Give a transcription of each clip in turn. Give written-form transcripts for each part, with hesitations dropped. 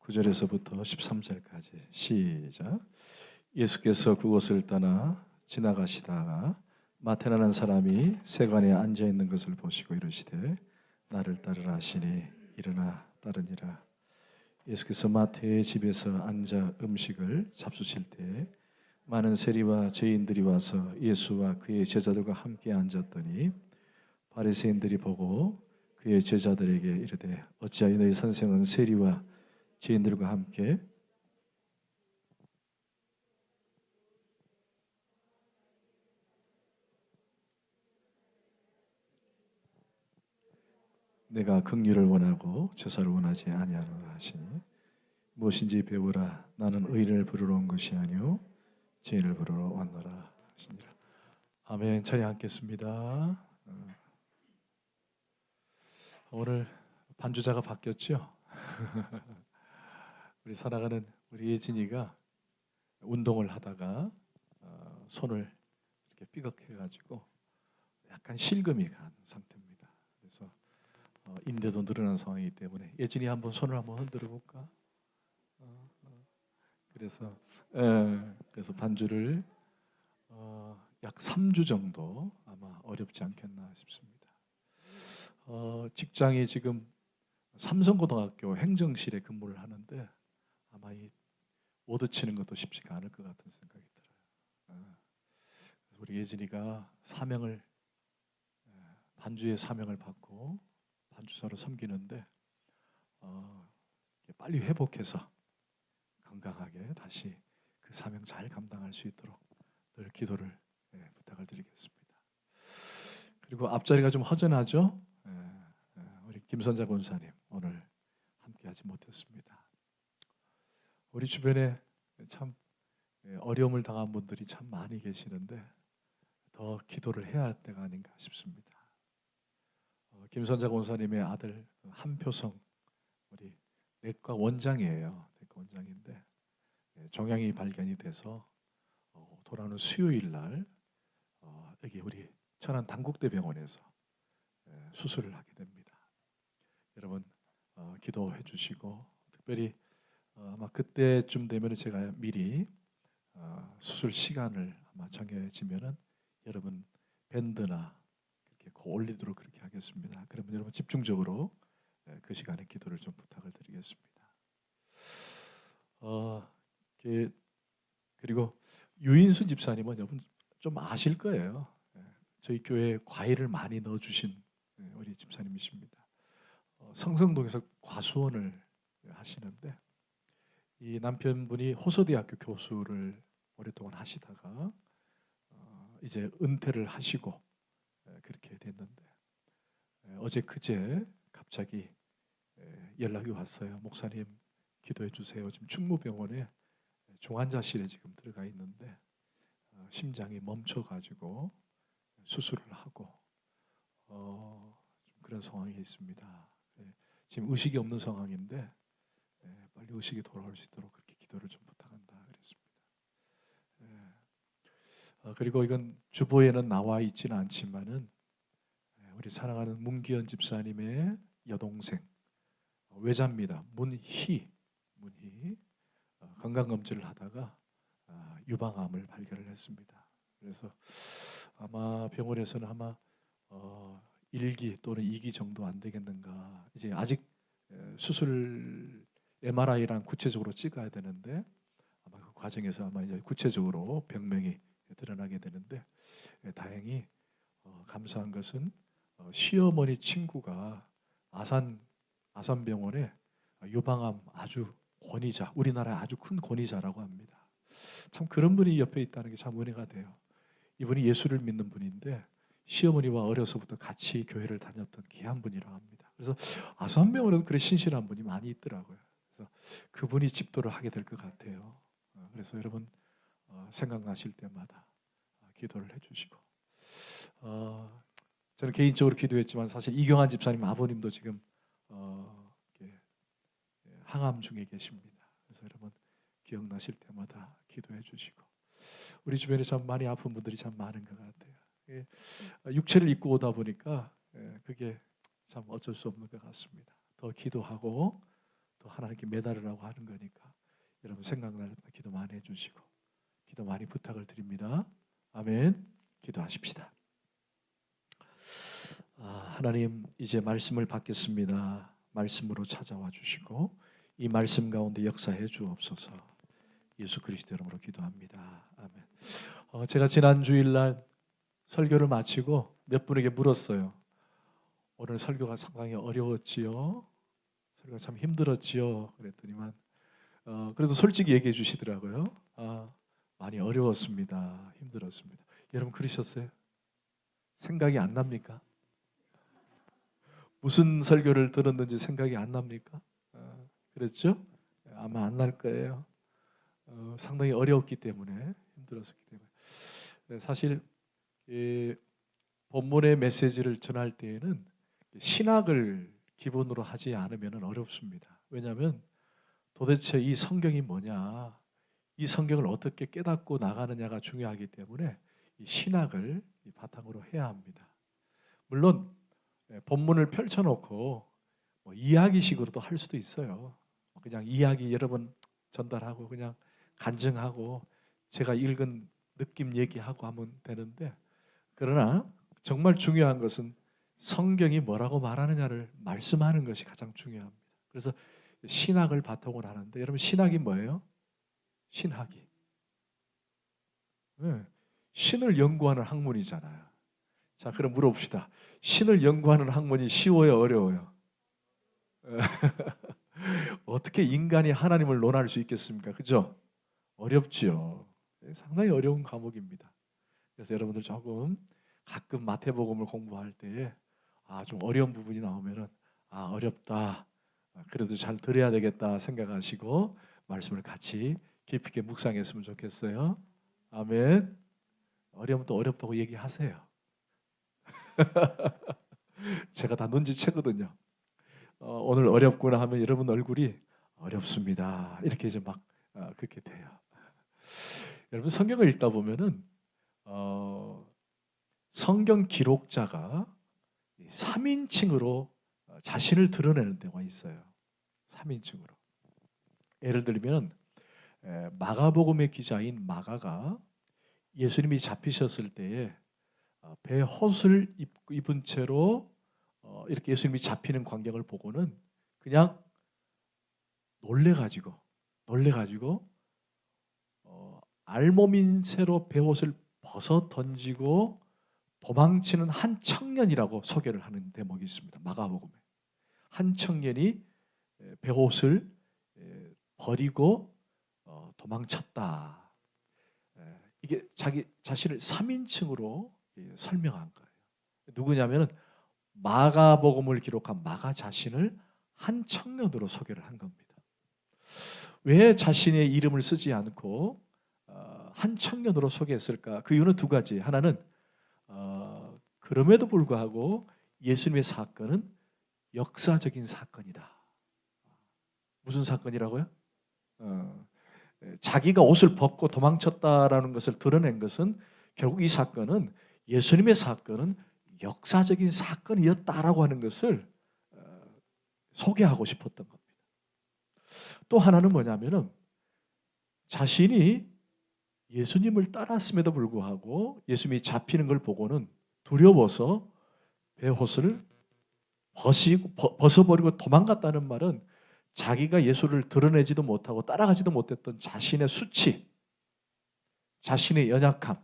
9절에서부터 13절까지 시작. 예수께서 그곳을 떠나 지나가시다가 마태라는 사람이 세관에 앉아 있는 것을 보시고 이르시되 나를 따르라 하시니 일어나 따르니라. 예수께서 마태의 집에서 앉아 음식을 잡수실 때 많은 세리와 죄인들이 와서 예수와 그의 제자들과 함께 앉았더니 바리새인들이 보고 그의 제자들에게 이르되 어찌하여 너희 선생은 세리와 죄인들과 함께 내가 긍휼을 원하고 제사를 원하지 아니하노라 하시니 무엇인지 배우라. 나는 의인을 부르러 온 것이 아니요 죄인을 부르러 왔노라 하시니라. 아멘. 자리 앉겠습니다. 오늘 반주자가 바뀌었죠. 우리 사랑하는 우리 예진이가 운동을 하다가 손을 이렇게 삐걱해가지고 약간 실금이 간 상태입니다. 그래서 인대도 늘어난 상황이기 때문에 예진이 한번 손을 한번 흔들어 볼까? 그래서 반주를 약 3주 정도 아마 어렵지 않겠나 싶습니다. 직장이 지금 삼성고등학교 행정실에 근무를 하는데 아마 이 워드 치는 것도 쉽지가 않을 것 같은 생각이 들어요. 우리 예진이가 반주의 사명을 받고 반주사로 섬기는데 빨리 회복해서 건강하게 다시 그 사명 잘 감당할 수 있도록 늘 기도를 부탁을 드리겠습니다. 그리고 앞자리가 좀 허전하죠? 우리 김선자 권사님 오늘 함께하지 못했습니다. 우리 주변에 참 어려움을 당한 분들이 참 많이 계시는데 더 기도를 해야 할 때가 아닌가 싶습니다. 김선자 권사님의 아들 한표성 우리 내과 원장이에요. 내과 원장인데 종양이 발견이 돼서 돌아오는 수요일 날 여기 우리 천안 단국대병원에서 수술을 하게 됩니다. 여러분 기도해 주시고 특별히 아마 그때쯤 되면 제가 미리 수술 시간을 아마 정해지면은 여러분 밴드나 이렇게 올리도록 그렇게 하겠습니다. 그러면 여러분 집중적으로 그 시간에 기도를 좀 부탁을 드리겠습니다. 그리고 유인수 집사님은 여러분 좀 아실 거예요. 저희 교회에 과일을 많이 넣어주신 우리 집사님이십니다. 성성동에서 과수원을 하시는데 이 남편분이 호서대학교 교수를 오랫동안 하시다가 이제 은퇴를 하시고 그렇게 됐는데 어제 그제 갑자기 연락이 왔어요. 목사님 기도해 주세요. 지금 충무병원에 중환자실에 지금 들어가 있는데 심장이 멈춰가지고 수술을 하고 좀 그런 상황이 있습니다. 지금 의식이 없는 상황인데 빨리 의식이 돌아올 수 있도록 그렇게 기도를 좀 부탁한다 그랬습니다. 그리고 이건 주보에는 나와 있지는 않지만은 우리 사랑하는 문기현 집사님의 여동생 외자입니다. 문희 건강검진을 하다가 유방암을 발견을 했습니다. 그래서 아마 병원에서는 아마 1기 또는 2기 정도 안 되겠는가. 이제 아직 수술 MRI랑 구체적으로 찍어야 되는데 아마 그 과정에서 아마 이제 구체적으로 병명이 드러나게 되는데 다행히 감사한 것은 시어머니 친구가 아산병원에 유방암 아주 권위자, 우리나라의 아주 큰 권위자라고 합니다. 참 그런 분이 옆에 있다는 게 참 은혜가 돼요. 이분이 예수를 믿는 분인데 시어머니와 어려서부터 같이 교회를 다녔던 귀한 분이라고 합니다. 그래서 아산병원에도 그래 신실한 분이 많이 있더라고요. 그래서 그분이 집도를 하게 될 것 같아요. 그래서 여러분 생각나실 때마다 기도를 해주시고 저는 개인적으로 기도했지만 사실 이경환 집사님 아버님도 지금 항암 중에 계십니다. 그래서 여러분 기억나실 때마다 기도해 주시고 우리 주변에 참 많이 아픈 분들이 참 많은 것 같아요. 육체를 입고 오다 보니까 그게 참 어쩔 수 없는 것 같습니다. 더 기도하고 더 더 하나님께 매달으라고 하는 거니까 여러분 생각날 때 기도 많이 해주시고 기도 많이 부탁을 드립니다. 아멘. 기도하십시다. 하나님, 이제 말씀을 받겠습니다. 말씀으로 찾아와 주시고 이 말씀 가운데 역사해 주옵소서. 예수 그리스도 이름으로 기도합니다. 아멘. 제가 지난 주일날 설교를 마치고 몇 분에게 물었어요. 오늘 설교가 상당히 어려웠지요. 설교가 참 힘들었지요. 그랬더니만 그래도 솔직히 얘기해 주시더라고요. 많이 어려웠습니다. 힘들었습니다. 여러분 그러셨어요? 생각이 안 납니까? 무슨 설교를 들었는지 생각이 안 납니까? 그랬죠? 아마 안 날 거예요. 상당히 어려웠기 때문에, 힘들었기 때문에. 사실 본문의 메시지를 전할 때에는 신학을 기본으로 하지 않으면 어렵습니다. 왜냐하면 도대체 이 성경이 뭐냐, 이 성경을 어떻게 깨닫고 나가느냐가 중요하기 때문에 이 신학을 바탕으로 해야 합니다. 물론 본문을 펼쳐놓고 이야기식으로도 할 수도 있어요. 그냥 이야기 여러 번 전달하고 그냥 간증하고 제가 읽은 느낌 얘기하고 하면 되는데, 그러나 정말 중요한 것은 성경이 뭐라고 말하느냐를 말씀하는 것이 가장 중요합니다. 그래서 신학을 바탕으로 하는데, 여러분 신학이 뭐예요? 신학이 신을 연구하는 학문이잖아요. 자, 그럼 물어봅시다. 신을 연구하는 학문이 쉬워요, 어려워요? 어떻게 인간이 하나님을 논할 수 있겠습니까? 그죠? 어렵지요. 상당히 어려운 과목입니다. 그래서 여러분들 조금 가끔 마태복음을 공부할 때에 좀 어려운 부분이 나오면은 어렵다, 그래도 잘 들어야 되겠다 생각하시고 말씀을 같이 깊이 있게 묵상했으면 좋겠어요. 아멘. 어려우면 또 어렵다고 얘기하세요. 제가 다 눈치채거든요. 오늘 어렵구나 하면 여러분 얼굴이 어렵습니다, 이렇게 이제 막 그렇게 돼요. 여러분 성경을 읽다 보면은 성경 기록자가 3인칭으로 자신을 드러내는 데가 있어요. 3인칭으로. 예를 들면 마가복음의 기자인 마가가 예수님이 잡히셨을 때에 배 헛을 입은 채로 이렇게 예수님이 잡히는 광경을 보고는 그냥 놀래가지고 알몸인 채로 배옷을 벗어 던지고 도망치는 한 청년이라고 소개를 하는 대목이 있습니다. 마가복음에 한 청년이 배옷을 버리고 도망쳤다. 이게 자기 자신을 3인칭으로 설명한 거예요. 누구냐면은 마가복음을 기록한 마가 자신을 한 청년으로 소개를 한 겁니다. 왜 자신의 이름을 쓰지 않고 한 청년으로 소개했을까? 그 이유는 두 가지. 하나는 그럼에도 불구하고 예수님의 사건은 역사적인 사건이다. 무슨 사건이라고요? 자기가 옷을 벗고 도망쳤다라는 것을 드러낸 것은 결국 이 사건은 예수님의 사건은 역사적인 사건이었다라고 하는 것을 소개하고 싶었던 겁니다. 또 하나는 뭐냐면은 자신이 예수님을 따랐음에도 불구하고 예수님이 잡히는 걸 보고는 두려워서 배옷을 벗어버리고 도망갔다는 말은 자기가 예수를 드러내지도 못하고 따라가지도 못했던 자신의 수치, 자신의 연약함,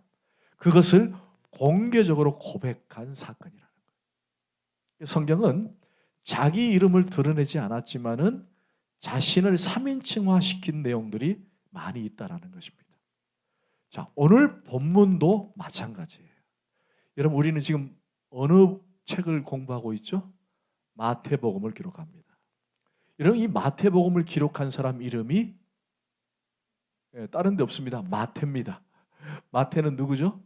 그것을 공개적으로 고백한 사건이라는 거예요. 성경은 자기 이름을 드러내지 않았지만은 자신을 3인칭화 시킨 내용들이 많이 있다라는 것입니다. 자, 오늘 본문도 마찬가지예요. 여러분, 우리는 지금 어느 책을 공부하고 있죠? 마태복음을 기록합니다. 여러분, 이 마태복음을 기록한 사람 이름이 다른 데 없습니다. 마태입니다. 마태는 누구죠?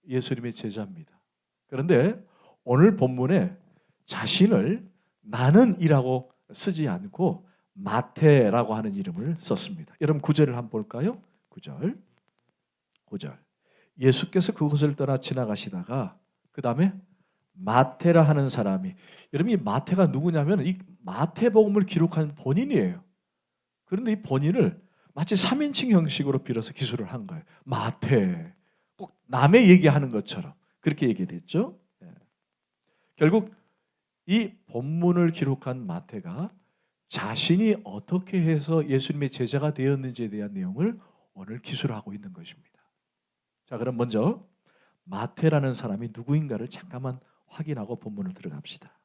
예수님의 제자입니다. 그런데 오늘 본문에 자신을 나는이라고 쓰지 않고 마태라고 하는 이름을 썼습니다. 여러분 9절을 한번 볼까요? 9절. 예수께서 그곳을 떠나 지나가시다가 그 다음에 마태라 하는 사람이, 여러분 이 마태가 누구냐면 이 마태복음을 기록한 본인이에요. 그런데 이 본인을 마치 3인칭 형식으로 빌어서 기술을 한 거예요. 마태, 꼭 남의 얘기하는 것처럼 그렇게 얘기됐죠. 결국 이 본문을 기록한 마태가 자신이 어떻게 해서 예수님의 제자가 되었는지에 대한 내용을 오늘 기술하고 있는 것입니다. 자, 그럼 먼저 마태라는 사람이 누구인가를 잠깐만 확인하고 본문을 들어갑시다.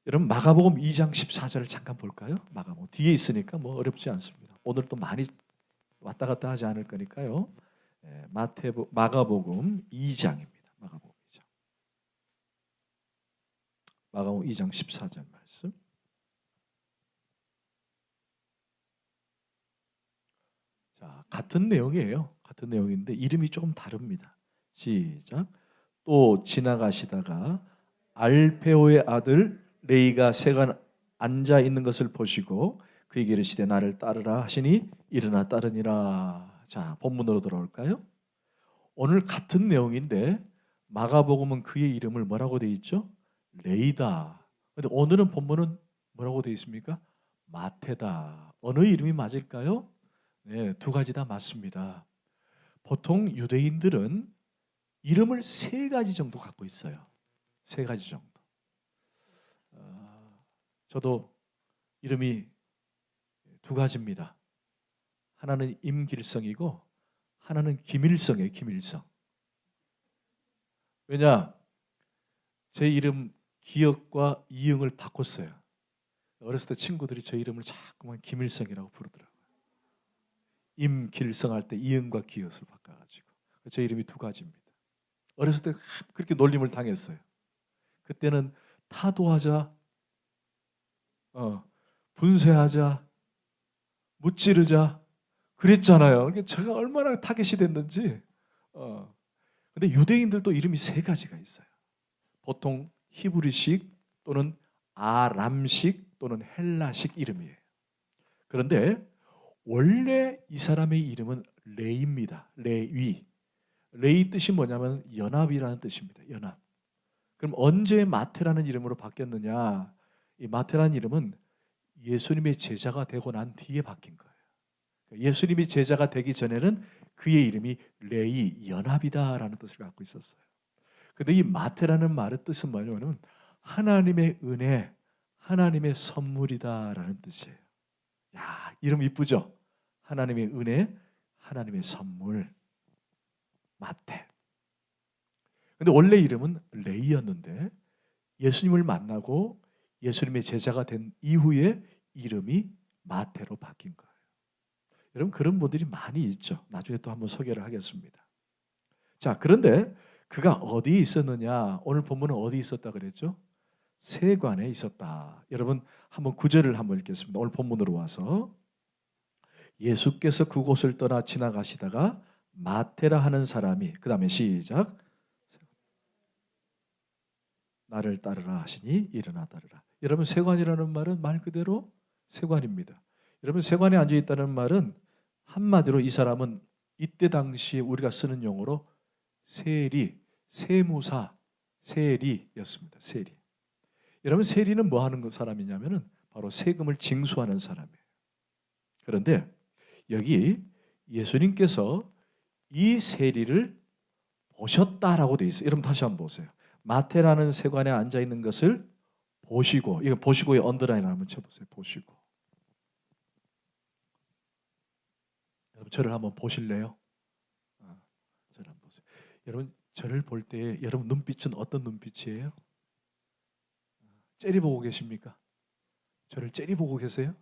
여러분 마가복음 2장 14절을 잠깐 볼까요? 마가복음 뒤에 있으니까 뭐 어렵지 않습니다. 오늘 또 많이 왔다 갔다 하지 않을 거니까요. 마가복음 2장입니다. 마가복음 2장 14절 말씀. 자, 같은 내용이에요. 같은 내용인데 이름이 조금 다릅니다. 시작. 또 지나가시다가 알페오의 아들 레이가 세관 앉아 있는 것을 보시고 그에게 이르시되 나를 따르라 하시니 일어나 따르니라. 자, 본문으로 돌아올까요? 오늘 같은 내용인데 마가복음은 그의 이름을 뭐라고 되어 있죠? 레이다. 근데 오늘은 본문은 뭐라고 되어 있습니까? 마태다. 어느 이름이 맞을까요? 네, 두 가지 다 맞습니다. 보통 유대인들은 이름을 세 가지 정도 갖고 있어요. 세 가지 정도. 저도 이름이 두 가지입니다. 하나는 임길성이고 하나는 김일성이에요. 김일성. 왜냐? 제 이름 기역과 이응을 바꿨어요. 어렸을 때 친구들이 저 이름을 자꾸만 김일성이라고 부르더라고요. 임길성 할 때 이응과 기역을 바꿔가지고 제 이름이 두 가지입니다. 어렸을 때 그렇게 놀림을 당했어요. 그때는 타도하자, 분쇄하자, 무찌르자 그랬잖아요. 제가 얼마나 타겟이 됐는지. 근데 유대인들도 이름이 세 가지가 있어요. 보통 히브리식 또는 아람식 또는 헬라식 이름이에요. 그런데 원래 이 사람의 이름은 레이입니다. 레위. 레이 뜻이 뭐냐면 연합이라는 뜻입니다. 연합. 그럼 언제 마태라는 이름으로 바뀌었느냐? 이 마태라는 이름은 예수님의 제자가 되고 난 뒤에 바뀐 거예요. 예수님이 제자가 되기 전에는 그의 이름이 레이, 연합이다라는 뜻을 갖고 있었어요. 근데 이 마태라는 말의 뜻은 뭐냐면 하나님의 은혜, 하나님의 선물이다라는 뜻이에요. 야, 이름 이쁘죠? 하나님의 은혜, 하나님의 선물. 마태. 근데 원래 이름은 레이였는데 예수님을 만나고 예수님의 제자가 된 이후에 이름이 마태로 바뀐 거예요. 여러분 그런 분들이 많이 있죠. 나중에 또 한번 소개를 하겠습니다. 자, 그런데 그가 어디에 있었느냐? 오늘 본문은 어디 있었다 그랬죠? 세관에 있었다. 여러분 한번 9절을 한번 읽겠습니다. 오늘 본문으로 와서 예수께서 그곳을 떠나 지나가시다가 마태라 하는 사람이, 그 다음에 시작, 나를 따르라 하시니 일어나 따르라. 여러분 세관이라는 말은 말 그대로 세관입니다. 여러분 세관에 앉아 있다는 말은 한마디로 이 사람은 이때 당시에 우리가 쓰는 용어로 세리, 세무사, 세리였습니다. 세리. 여러분 세리는 뭐 하는 사람이냐면은 바로 세금을 징수하는 사람이에요. 그런데 여기 예수님께서 이 세리를 보셨다라고 되어 있어요. 여러분 다시 한번 보세요. 마태라는 세관에 앉아 있는 것을 보시고, 이거 보시고의 언더라인 한번 쳐보세요. 보시고. 여러분 저를 한번 보실래요? 저를 한번 보세요. 여러분 저를 볼 때 여러분 눈빛은 어떤 눈빛이에요? 째려보고 계십니까? 저를 째려보고 계세요?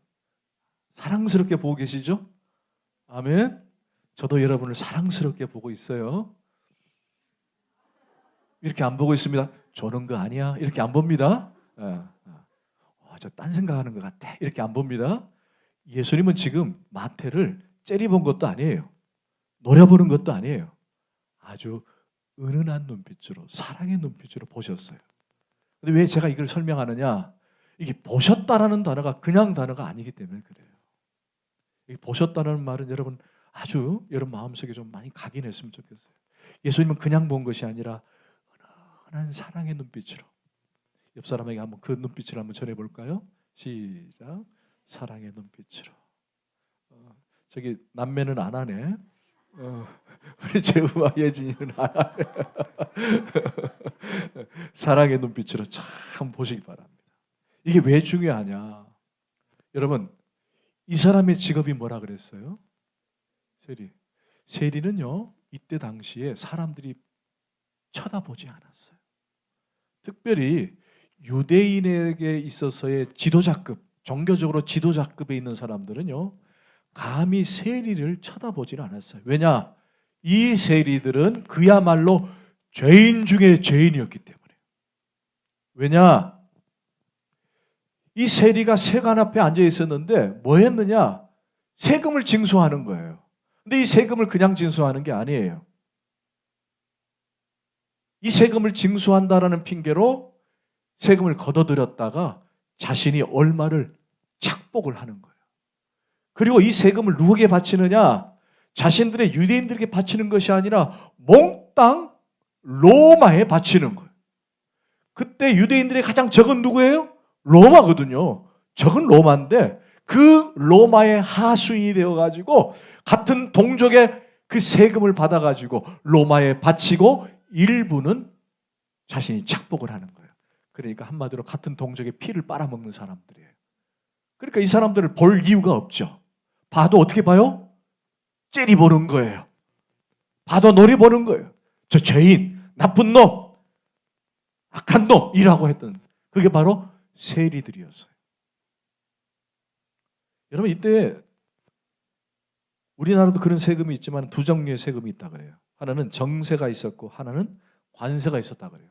사랑스럽게 보고 계시죠? 아멘. 저도 여러분을 사랑스럽게 보고 있어요. 이렇게 안 보고 있습니다. 저는 거 아니야. 이렇게 안 봅니다. 저 딴 생각하는 것 같아. 이렇게 안 봅니다. 예수님은 지금 마태를 째려본 것도 아니에요. 노려보는 것도 아니에요. 아주 은은한 눈빛으로, 사랑의 눈빛으로 보셨어요. 근데 왜 제가 이걸 설명하느냐? 이게 보셨다라는 단어가 그냥 단어가 아니기 때문에 그래요. 이 보셨다는 말은 여러분 아주 여러분 마음속에 좀 많이 각인했으면 좋겠어요. 예수님은 그냥 본 것이 아니라 환한 사랑의 눈빛으로. 옆 사람에게 한번 그 눈빛을 한번 전해볼까요? 시작. 사랑의 눈빛으로. 저기 남매는 안 하네. 우리 재우와 예진이는 안 하네. 사랑의 눈빛으로 참 보시기 바랍니다. 이게 왜 중요하냐? 여러분, 이 사람의 직업이 뭐라 그랬어요? 세리. 세리는요, 이때 당시에 사람들이 쳐다보지 않았어요. 특별히 유대인에게 있어서의 지도자급, 종교적으로 지도자급에 있는 사람들은요, 감히 세리를 쳐다보지는 않았어요. 왜냐? 이 세리들은 그야말로 죄인 중에 죄인이었기 때문에. 왜냐? 이 세리가 세관 앞에 앉아 있었는데 뭐 했느냐? 세금을 징수하는 거예요. 근데 이 세금을 그냥 징수하는 게 아니에요. 이 세금을 징수한다라는 핑계로 세금을 걷어들였다가 자신이 얼마를 착복을 하는 거예요. 그리고 이 세금을 누구에게 바치느냐? 자신들의 유대인들에게 바치는 것이 아니라 몽땅 로마에 바치는 거예요. 그때 유대인들의 가장 적은 누구예요? 로마거든요. 적은 로마인데 그 로마의 하수인이 되어가지고 같은 동족의 그 세금을 받아가지고 로마에 바치고 일부는 자신이 착복을 하는 거예요. 그러니까 한마디로 같은 동족의 피를 빨아먹는 사람들이에요. 그러니까 이 사람들을 볼 이유가 없죠. 봐도 어떻게 봐요? 째리 보는 거예요. 봐도 노리 보는 거예요. 저 죄인, 나쁜 놈, 악한 놈이라고 했던 그게 바로 세리들이었어요. 여러분 이때 우리나라도 그런 세금이 있지만 두 종류의 세금이 있다 그래요. 하나는 정세가 있었고 하나는 관세가 있었다 그래요.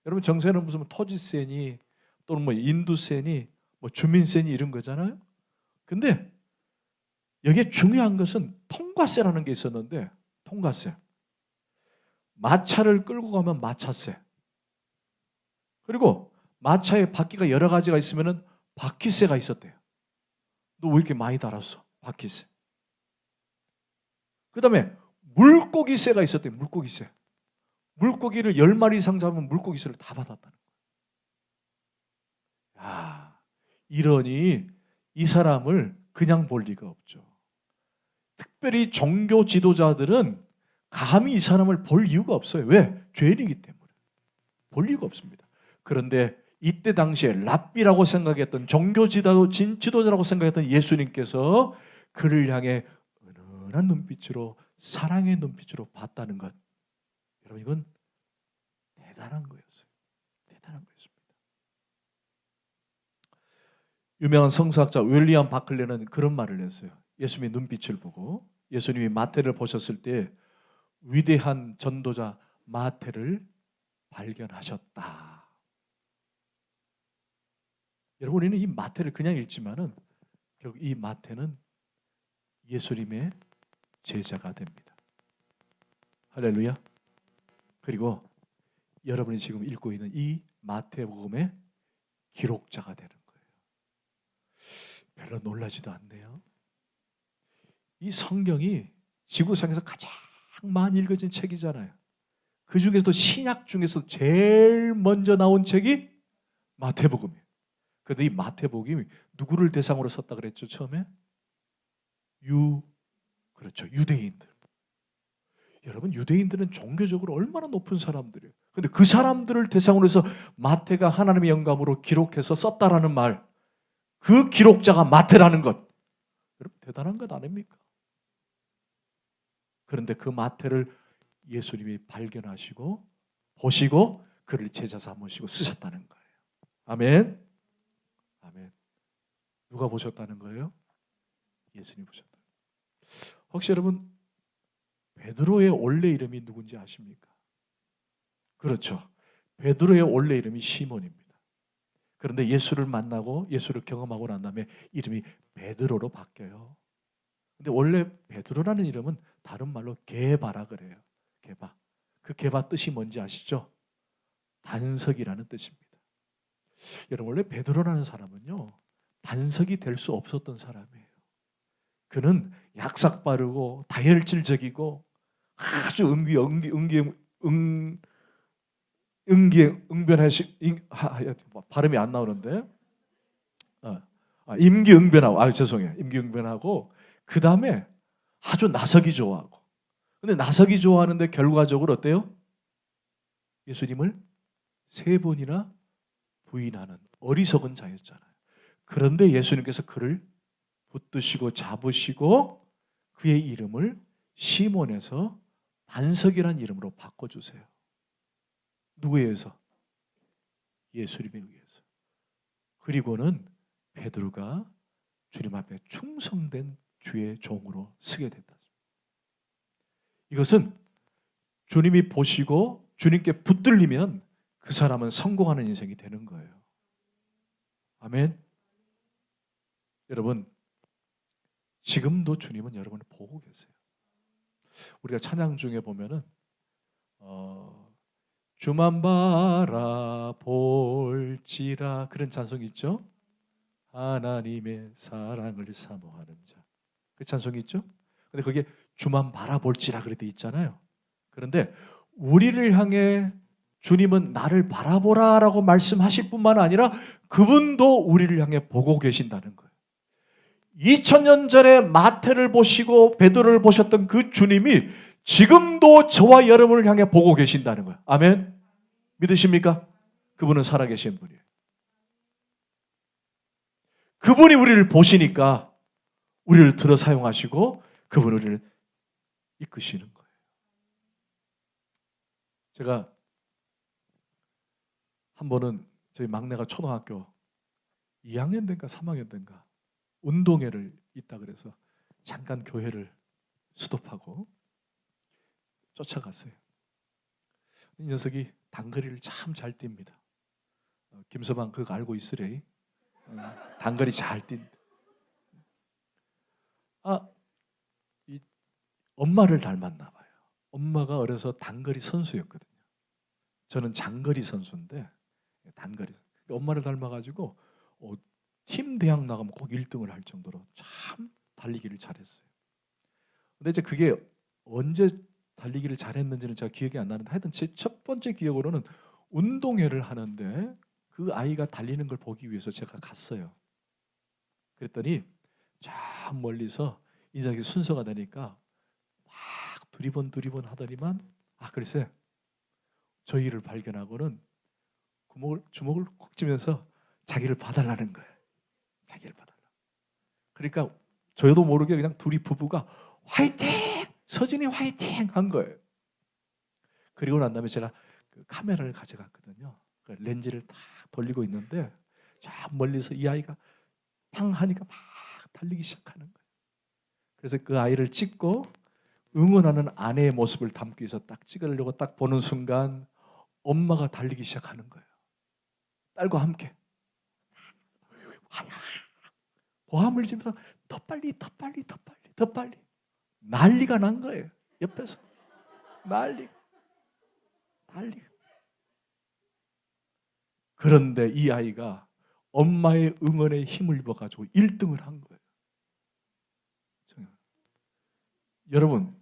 여러분 정세는 무슨 토지세니 또는 뭐 인두세니 뭐 주민세니 이런 거잖아요. 근데 여기에 중요한 것은 통과세라는 게 있었는데 통과세. 마차를 끌고 가면 마차세. 그리고 마차에 바퀴가 여러 가지가 있으면 바퀴세가 있었대요. 너 왜 이렇게 많이 달았어? 바퀴세. 그 다음에 물고기세가 있었대요. 물고기세. 물고기를 10마리 이상 잡으면 물고기세를 다 받았다는 거예요. 야, 이러니 이 사람을 그냥 볼 리가 없죠. 특별히 종교 지도자들은 감히 이 사람을 볼 이유가 없어요. 왜? 죄인이기 때문에. 볼 이유가 없습니다. 그런데 이때 당시에 랍비라고 생각했던 종교 지도자라고 생각했던 예수님께서 그를 향해 은은한 눈빛으로 사랑의 눈빛으로 봤다는 것. 여러분 이건 대단한 거였어요. 대단한 거였습니다. 유명한 성서학자 윌리엄 바클레는 그런 말을 했어요. 예수님의 눈빛을 보고 예수님이 마태를 보셨을 때 위대한 전도자 마태를 발견하셨다. 여러분 우리는 이 마태를 그냥 읽지만은 결국 이 마태는 예수님의 제자가 됩니다. 할렐루야. 그리고 여러분이 지금 읽고 있는 이 마태복음의 기록자가 되는 거예요. 별로 놀라지도 않네요. 이 성경이 지구상에서 가장 많이 읽어진 책이잖아요. 그 중에서도 신약 중에서 제일 먼저 나온 책이 마태복음이에요. 그런데 이 마태복음이 누구를 대상으로 썼다 그랬죠? 처음에? 그렇죠. 유대인들. 여러분 유대인들은 종교적으로 얼마나 높은 사람들이에요. 그런데 그 사람들을 대상으로 해서 마태가 하나님의 영감으로 기록해서 썼다라는 말, 그 기록자가 마태라는 것, 여러분 대단한 것 아닙니까? 그런데 그 마태를 예수님이 발견하시고 보시고 그를 제자 삼으시고 쓰셨다는 거예요. 아멘. 아멘. 누가 보셨다는 거예요? 예수님이 보셨다. 혹시 여러분 베드로의 원래 이름이 누군지 아십니까? 그렇죠. 베드로의 원래 이름이 시몬입니다. 그런데 예수를 만나고 예수를 경험하고 난 다음에 이름이 베드로로 바뀌어요. 근데 원래 베드로라는 이름은 다른 말로 게바라 그래요. 게바. 그 게바 뜻이 뭔지 아시죠? 반석이라는 뜻입니다. 여러분 원래 베드로라는 사람은요 반석이 될 수 없었던 사람이에요. 그는 약삭빠르고 다혈질적이고 아주 응변하시 발음이 안 나오는데 임기응변하고 죄송해요. 임기응변하고 그 다음에 아주 나서기 좋아하고. 근데 나서기 좋아하는데 결과적으로 어때요? 예수님을 3번이나 부인하는 어리석은 자였잖아요. 그런데 예수님께서 그를 붙드시고 잡으시고 그의 이름을 시몬에서 반석이라는 이름으로 바꿔주세요. 누구에 의해서? 예수님에 의해서. 그리고는 베드로가 주님 앞에 충성된 주의 종으로 서게 됐다. 이것은 주님이 보시고 주님께 붙들리면 그 사람은 성공하는 인생이 되는 거예요. 아멘. 여러분, 지금도 주님은 여러분을 보고 계세요. 우리가 찬양 중에 보면은 주만 바라볼지라 그런 찬송이 있죠. 하나님의 사랑을 사모하는 자. 그 찬송이 있죠. 근데 그게 주만 바라볼지라 그렇게 돼 있잖아요. 그런데 우리를 향해 주님은 나를 바라보라라고 말씀하실 뿐만 아니라 그분도 우리를 향해 보고 계신다는 거예요. 2000년 전에 마태를 보시고 베드로를 보셨던 그 주님이 지금도 저와 여러분을 향해 보고 계신다는 거예요. 아멘. 믿으십니까? 그분은 살아계신 분이에요. 그분이 우리를 보시니까 우리를 들어 사용하시고 그분이 우리를 이끄시는 거예요. 제가 한 번은 저희 막내가 초등학교 2학년 된가 3학년 된가 운동회를 있다 그래서 잠깐 교회를 스톱하고 쫓아갔어요. 이 녀석이 단거리를 참 잘 뜁니다. 김서방 그거 알고 있으래. 단거리 잘 뛴다. 이 엄마를 닮았나 봐요. 엄마가 어려서 단거리 선수였거든요. 저는 장거리 선수인데 단거리. 엄마를 닮아가지고 팀 대학 나가면 꼭 1등을 할 정도로 참 달리기를 잘했어요. 근데 이제 그게 언제 달리기를 잘했는지는 제가 기억이 안 나는데 하여튼 제 첫 번째 기억으로는 운동회를 하는데 그 아이가 달리는 걸 보기 위해서 제가 갔어요. 그랬더니 저 멀리서 인상이 순서가 되니까 막 두리번 하더니만 글쎄 저희를 발견하고는 주먹을 콕 쥐면서 자기를 봐달라는 거예요. 자기를 봐달라. 그러니까 저도 모르게 그냥 둘이 부부가 화이팅! 서진이 화이팅! 한 거예요. 그리고 난 다음에 제가 그 카메라를 가져갔거든요. 그 렌즈를 딱 돌리고 있는데 저 멀리서 이 아이가 팡 하니까 막 달리기 시작하는 거예요. 그래서 그 아이를 찍고 응원하는 아내의 모습을 담기 위해서 딱 찍으려고 딱 보는 순간 엄마가 달리기 시작하는 거예요. 딸과 함께. 고함을 지면서 더 빨리 난리가 난 거예요. 옆에서 난리. 그런데 이 아이가 엄마의 응원에 힘을 입어가지고 1등을 한 거예요. 여러분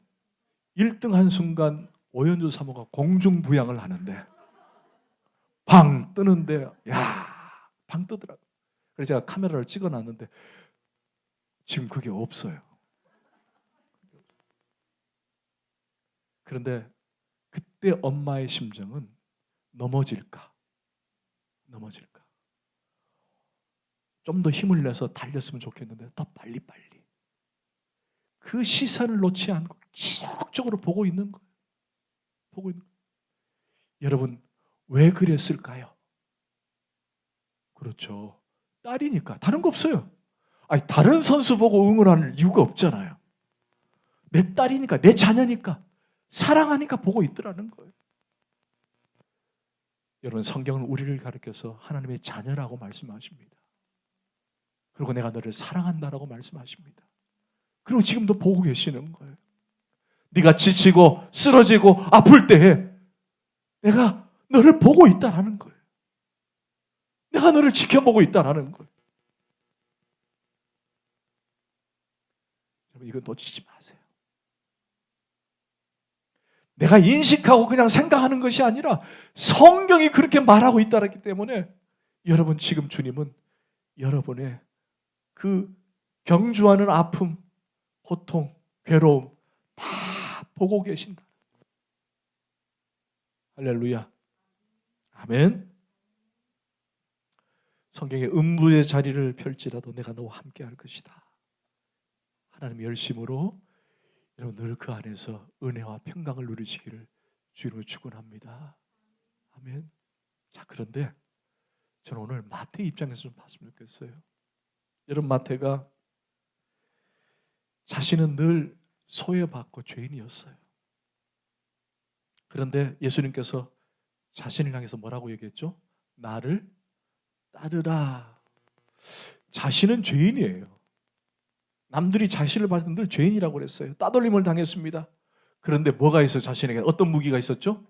1등 한 순간 오연주 사모가 공중부양을 하는데 방 뜨는데 방 뜨더라고요. 그래서 제가 카메라를 찍어놨는데 지금 그게 없어요. 그런데 그때 엄마의 심정은 넘어질까? 좀 더 힘을 내서 달렸으면 좋겠는데 더 빨리 그 시선을 놓지 않고 지속적으로 보고 있는 거예요. 여러분 왜 그랬을까요? 그렇죠. 딸이니까. 다른 거 없어요. 다른 선수 보고 응원할 이유가 없잖아요. 내 딸이니까, 내 자녀니까, 사랑하니까 보고 있더라는 거예요. 여러분 성경은 우리를 가르쳐서 하나님의 자녀라고 말씀하십니다. 그리고 내가 너를 사랑한다라고 말씀하십니다. 그리고 지금도 보고 계시는 거예요. 네가 지치고 쓰러지고 아플 때에 내가 너를 보고 있다라는 거예요. 내가 너를 지켜보고 있다라는 거예요. 여러분 이거 놓치지 마세요. 내가 인식하고 그냥 생각하는 것이 아니라 성경이 그렇게 말하고 있다기 때문에 여러분 지금 주님은 여러분의 그 경주하는 아픔, 고통, 괴로움 다 보고 계신다. 할렐루야. 아멘. 성경의 음부의 자리를 펼지라도 내가 너와 함께 할 것이다. 하나님의 열심으로 여러분 늘 그 안에서 은혜와 평강을 누리시기를 주로 축원합니다. 아멘. 자, 그런데 저는 오늘 마태 입장에서 좀 봤으면 좋겠어요. 여러분, 마태가 자신은 늘 소외받고 죄인이었어요. 그런데 예수님께서 자신을 향해서 뭐라고 얘기했죠? 나를 따르라. 자신은 죄인이에요. 남들이 자신을 봤을 때 늘 죄인이라고 그랬어요. 따돌림을 당했습니다. 그런데 뭐가 있어요? 자신에게 어떤 무기가 있었죠?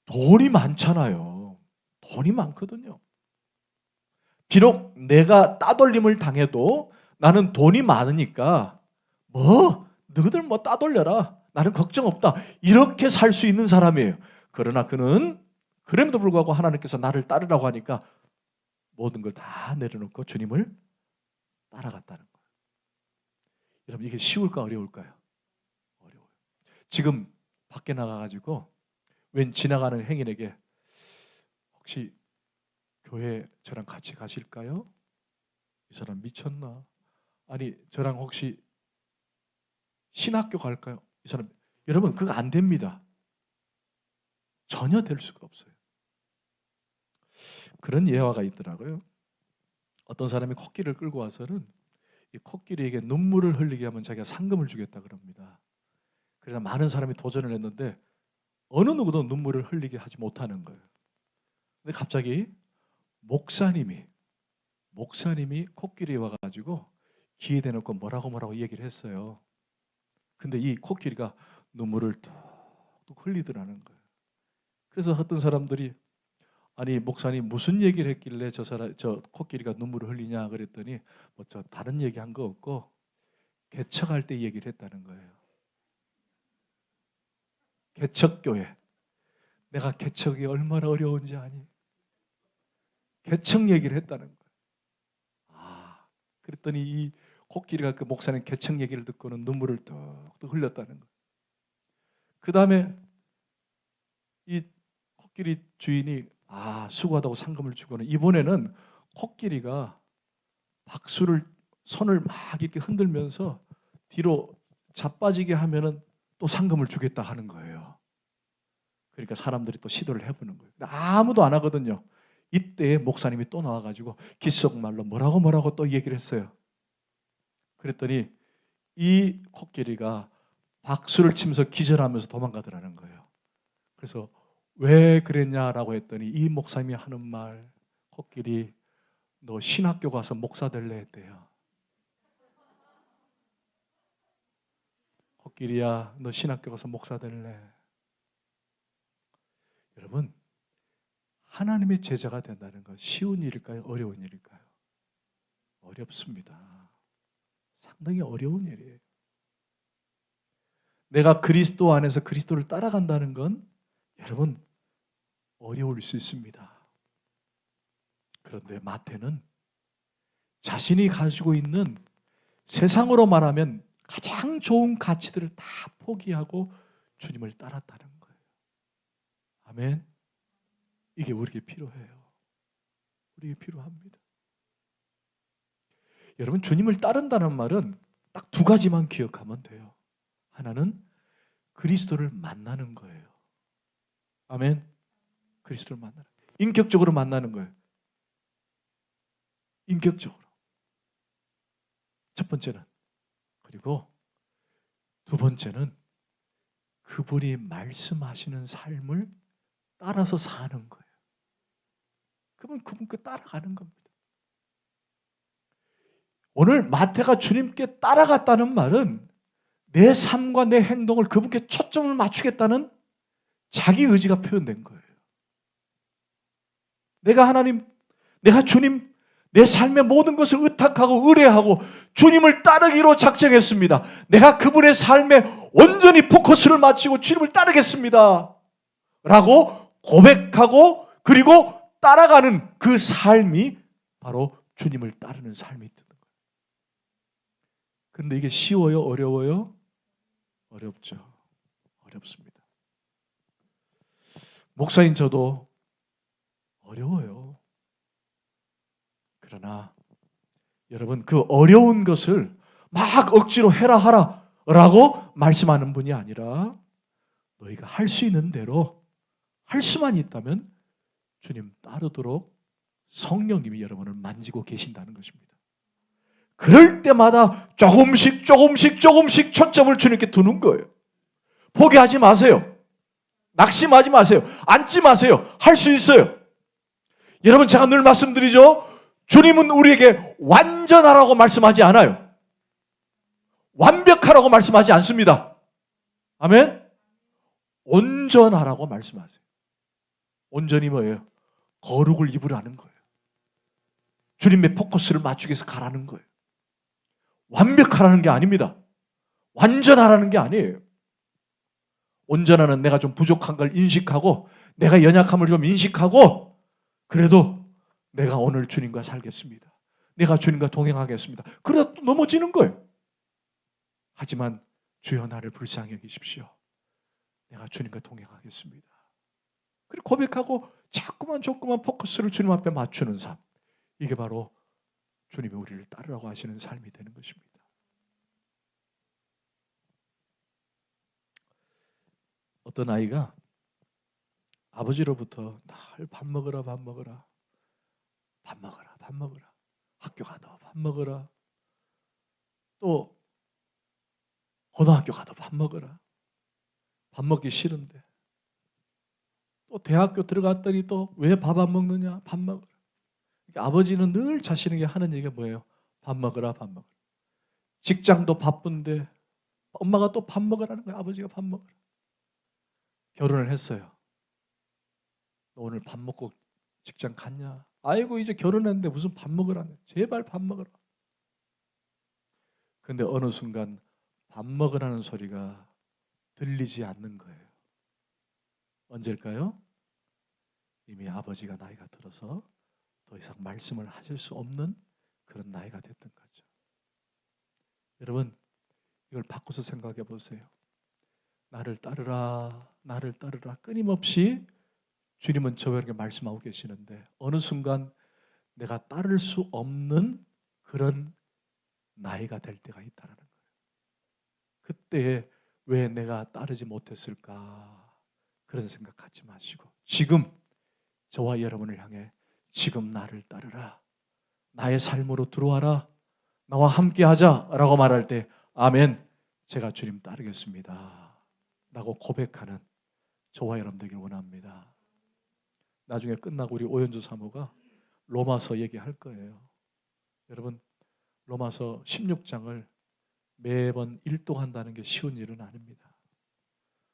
돈이 많잖아요. 돈이 많거든요. 비록 내가 따돌림을 당해도 나는 돈이 많으니까 너희들 따돌려라. 나는 걱정 없다. 이렇게 살 수 있는 사람이에요. 그러나 그는 그럼에도 불구하고 하나님께서 나를 따르라고 하니까 모든 걸 다 내려놓고 주님을 따라갔다는 거예요. 여러분, 이게 쉬울까 어려울까요? 어려워요. 지금 밖에 나가가지고 웬 지나가는 행인에게 혹시 교회 저랑 같이 가실까요? 이 사람 미쳤나? 아니, 저랑 혹시 신학교 갈까요? 이 사람, 여러분, 그거 안 됩니다. 전혀 될 수가 없어요. 그런 예화가 있더라고요. 어떤 사람이 코끼리를 끌고 와서는 이 코끼리에게 눈물을 흘리게 하면 자기가 상금을 주겠다 그럽니다. 그래서 많은 사람이 도전을 했는데 어느 누구도 눈물을 흘리게 하지 못하는 거예요. 근데 갑자기 목사님이 코끼리에 와가지고 귀에 대놓고 뭐라고 얘기를 했어요. 근데 이 코끼리가 눈물을 뚝뚝 흘리더라는 거예요. 그래서 어떤 사람들이 아니, 목사님 무슨 얘기를 했길래 저 코끼리가 눈물을 흘리냐 그랬더니 저 다른 얘기한 거 없고 개척할 때 얘기를 했다는 거예요. 개척교회. 내가 개척이 얼마나 어려운지 아니? 개척 얘기를 했다는 거예요. 그랬더니 이 코끼리가 그 목사님 개척 얘기를 듣고는 눈물을 뚝뚝 흘렸다는 거예요. 그 다음에 이 코끼리 주인이 수고하다고 상금을 주고는 이번에는 코끼리가 손을 막 이렇게 흔들면서 뒤로 자빠지게 하면은 또 상금을 주겠다 하는 거예요. 그러니까 사람들이 또 시도를 해보는 거예요. 근데 아무도 안 하거든요. 이때 목사님이 또 나와가지고 귓속말로 뭐라고 또 얘기를 했어요. 그랬더니 이 코끼리가 박수를 치면서 기절하면서 도망가더라는 거예요. 그래서 왜 그랬냐라고 했더니 이 목사님이 하는 말, 코끼리 너 신학교 가서 목사 될래 했대요. 코끼리야, 너 신학교 가서 목사 될래? 여러분, 하나님의 제자가 된다는 건 쉬운 일일까요? 어려운 일일까요? 어렵습니다. 상당히 어려운 일이에요. 내가 그리스도 안에서 그리스도를 따라간다는 건 여러분 어려울 수 있습니다. 그런데 마태는 자신이 가지고 있는 세상으로 말하면 가장 좋은 가치들을 다 포기하고 주님을 따랐다는 거예요. 아멘. 이게 우리에게 필요해요. 우리에게 필요합니다. 여러분, 주님을 따른다는 말은 딱 두 가지만 기억하면 돼요. 하나는 그리스도를 만나는 거예요. 아멘. 그리스도를 만나는 거예요. 인격적으로 만나는 거예요. 인격적으로. 첫 번째는. 그리고 두 번째는 그분이 말씀하시는 삶을 따라서 사는 거예요. 그러면 그분께 따라가는 겁니다. 오늘 마태가 주님께 따라갔다는 말은 내 삶과 내 행동을 그분께 초점을 맞추겠다는 자기 의지가 표현된 거예요. 내가 주님, 내 삶의 모든 것을 의탁하고 의뢰하고 주님을 따르기로 작정했습니다. 내가 그분의 삶에 온전히 포커스를 맞추고 주님을 따르겠습니다. 라고 고백하고 그리고 따라가는 그 삶이 바로 주님을 따르는 삶이 있는 거예요. 그런데 이게 쉬워요? 어려워요? 어렵죠. 어렵습니다. 목사인 저도 어려워요. 그러나 여러분, 그 어려운 것을 막 억지로 해라 하라 라고 말씀하는 분이 아니라 너희가 할 수 있는 대로 할 수만 있다면 주님 따르도록 성령님이 여러분을 만지고 계신다는 것입니다. 그럴 때마다 조금씩 초점을 주님께 두는 거예요. 포기하지 마세요. 낙심하지 마세요. 앉지 마세요. 할 수 있어요. 여러분, 제가 늘 말씀드리죠. 주님은 우리에게 완전하라고 말씀하지 않아요. 완벽하라고 말씀하지 않습니다. 아멘? 온전하라고 말씀하세요. 온전히 뭐예요? 거룩을 입으라는 거예요. 주님의 포커스를 맞추기 위해서 가라는 거예요. 완벽하라는 게 아닙니다. 완전하라는 게 아니에요. 온전하는 내가 좀 부족한 걸 인식하고 내가 연약함을 좀 인식하고 그래도 내가 오늘 주님과 살겠습니다. 내가 주님과 동행하겠습니다. 그러다 또 넘어지는 거예요. 하지만 주여 나를 불쌍히 여기십시오. 내가 주님과 동행하겠습니다. 그리고 고백하고 자꾸만 포커스를 주님 앞에 맞추는 삶. 이게 바로 주님이 우리를 따르라고 하시는 삶이 되는 것입니다. 어떤 아이가 아버지로부터 늘 밥 먹으라 학교 가도 밥 먹으라 또 고등학교 가도 밥 먹으라 밥 먹기 싫은데 또 대학교 들어갔더니 또 왜 밥 안 먹느냐 밥 먹으라. 아버지는 늘 자신에게 하는 얘기가 뭐예요? 밥 먹으라. 직장도 바쁜데 엄마가 또 밥 먹으라는 거예요. 아버지가 밥 먹으라. 결혼을 했어요. 오늘 밥 먹고 직장 갔냐? 아이고 이제 결혼했는데 무슨 밥 먹으라냐? 제발 밥 먹으라. 근데 어느 순간 밥 먹으라는 소리가 들리지 않는 거예요. 언제일까요? 이미 아버지가 나이가 들어서 더 이상 말씀을 하실 수 없는 그런 나이가 됐던 거죠. 여러분, 이걸 바꿔서 생각해 보세요. 나를 따르라 끊임없이 주님은 저에게 말씀하고 계시는데 어느 순간 내가 따를 수 없는 그런 나이가 될 때가 있다는 거예요. 그때 왜 내가 따르지 못했을까 그런 생각하지 마시고 지금 저와 여러분을 향해 지금 나를 따르라. 나의 삶으로 들어와라. 나와 함께하자 라고 말할 때 아멘, 제가 주님 따르겠습니다 라고 고백하는 저와 여러분 되길 원합니다. 나중에 끝나고 우리 오연주 사모가 로마서 얘기할 거예요. 여러분, 로마서 16장을 매번 일독한다는 게 쉬운 일은 아닙니다.